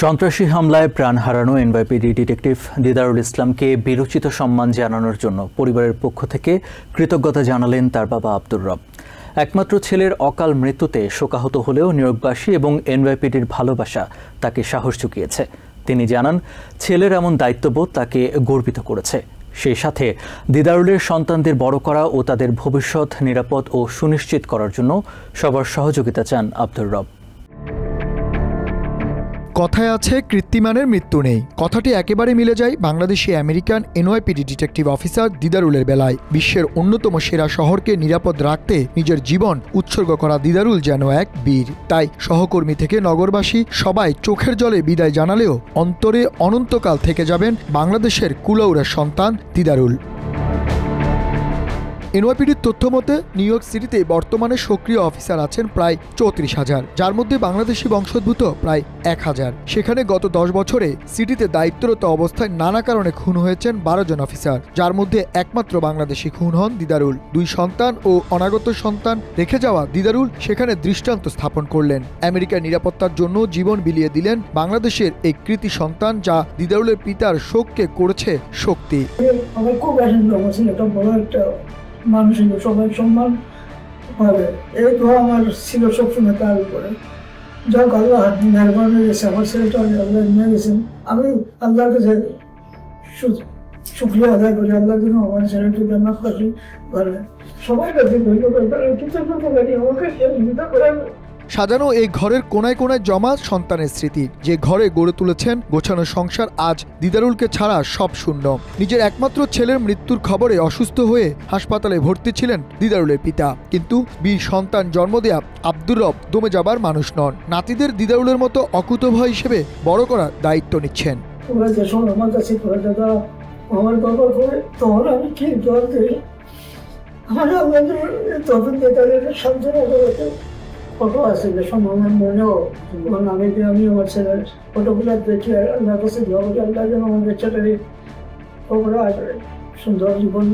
সন্ত্রাসী হামলায় প্রাণ হারানো এনওয়াইপিডি ডিটেকটিভ দিদারুল ইসলামকে বীরোচিত সম্মান জানানোর জন্য পরিবারের পক্ষ থেকে কৃতজ্ঞতা জানালেন তার বাবা আব্দুর রব। একমাত্র ছেলের অকাল মৃত্যুতে শোকাহত হলেও নিয়োগবাসী এবং এনওয়াইপিডির ভালোবাসা তাকে সাহস জুগিয়েছে। তিনি জানান, ছেলের এমন দায়িত্ববোধ তাকে গর্বিত করেছে। সেই সাথে দিদারুলের সন্তানদের বড় করা ও তাদের ভবিষ্যৎ নিরাপদ ও সুনিশ্চিত করার জন্য সবার সহযোগিতা চান আব্দুর রব। কথায় আছে কৃত্রিমানের মৃত্যু নেই। কথাটি একেবারে মিলে যায় Bangladeshi American NYPD detective officer দিদারুলের বেলায়। বিশ্বের অন্যতম সেরা শহরকে নিরাপদ রাখতে নিজের জীবন উৎসর্গ করা দিদারুল যেন এক বীর। তাই সহকর্মী থেকে নগরবাসী সবাই চোখের জলে বিদায় জানালেও অন্তরে অনন্তকাল থেকে যাবেন বাংলাদেশের কুলাউড়ার সন্তান দিদারুল। এনওয়াইপিডির তথ্য মতে নিউ ইয়র্ক সিটিতে বর্তমানে সক্রিয় অফিসার আছেন প্রায় 34,000, যার মধ্যে বাংলাদেশি বংশোদ্ভূত প্রায় 1,000। সেখানে গত 10 বছরে সিটিতে দায়িত্বরত অবস্থায় নানা কারণে খুন হয়েছেন 12 জন অফিসার, যার মধ্যে একমাত্র বাংলাদেশি খুন হন দিদারুল। 2 সন্তান ও অনাগত সন্তান রেখে যাওয়া দিদারুল সেখানে দৃষ্টান্ত স্থাপন করলেন। আমেরিকার নিরাপত্তার জন্য জীবন বিলিয়ে দিলেন বাংলাদেশের এই কৃতি সন্তান, যা দিদারুলের পিতার শোককে করেছে শক্তি। মানুষের সবাই সম্মান পাবে, এই তো আমার ছিল সবসময় তার উপরে। যাক, আল্লাহ মেহরবান হয়ে গেছে, আমার ছেলেটা আল্লাহ নিয়ে গেছেন। আমি আল্লাহর কাছে শুকরিয়া আদায় করি, আল্লাহ যেন আমার ছেলেটি জান্নাত পাখি করে। সবাই কাছে সাজানো এই ঘরের কোনায় কোনায় জমা সন্তানের স্মৃতি। যে ঘরে গড়ে তুলেছেন গোছানো সংসার, আজ দিদারুলকে ছাড়া সব শূন্য। নিজের একমাত্র ছেলের মৃত্যুর খবরে অসুস্থ হয়ে হাসপাতালে ভর্তি ছিলেন দিদারুলের পিতা, কিন্তু বীর সন্তান জন্ম দেয়া আব্দুর রব দমে যাবার মানুষ নন। নাতিদের দিদারুলের মতো অকুতোভয় হিসেবে বড় করার দায়িত্ব নিচ্ছেন। আমার বাবা করে তখন আমি কি জল দিই, আমার তখন সান্ত্বনা করে ফটো আছে যে সম্ভাবনা মনেও আমি আমার ছেলের ফটোগুলো দেখি আল্লাহর কাছে দোয়া করি, আল্লাহ যেন আমাদের ছেলের খবর আসবে সুন্দর জীবন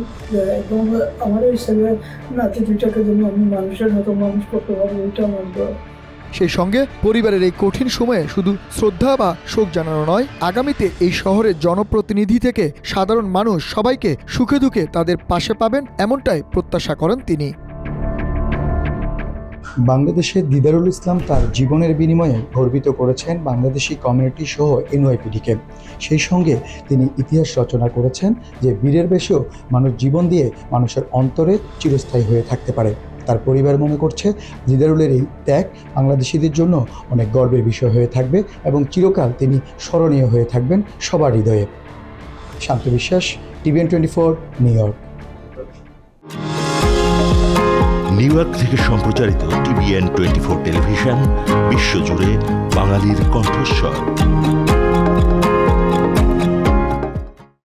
এবং আমার এই ছেলে নাতি দুইটাকে যেন আমি মানুষের মতো মানুষ করতে পারি, ওইটা আমার দোয়া। সেই সঙ্গে পরিবারের এই কঠিন সময়ে শুধু শ্রদ্ধা বা শোক জানানো নয়, আগামীতে এই শহরের জনপ্রতিনিধি থেকে সাধারণ মানুষ সবাইকে সুখে দুঃখে তাদের পাশে পাবেন, এমনটাই প্রত্যাশা করেন তিনি। বাংলাদেশের দিদারুল ইসলাম তার জীবনের বিনিময়ে গর্বিত করেছেন বাংলাদেশি কমিউনিটি সহ এনওয়াইপিডিকে। সেই সঙ্গে তিনি ইতিহাস রচনা করেছেন যে বীরের বেশেও মানুষ জীবন দিয়ে মানুষের অন্তরে চিরস্থায়ী হয়ে থাকতে পারে। তার পরিবার মনে করছে দিদারুলের এই ত্যাগ বাংলাদেশিদের জন্য অনেক গর্বের বিষয় হয়ে থাকবে এবং চিরকাল তিনি স্মরণীয় হয়ে থাকবেন সবার হৃদয়ে। শান্ত বিশ্বাস, TVN24, new York. New York থেকে সম্প্রচারিত TVN24 টেলিভিশন বিশ্বজুড়ে বাঙালির কণ্ঠস্বর।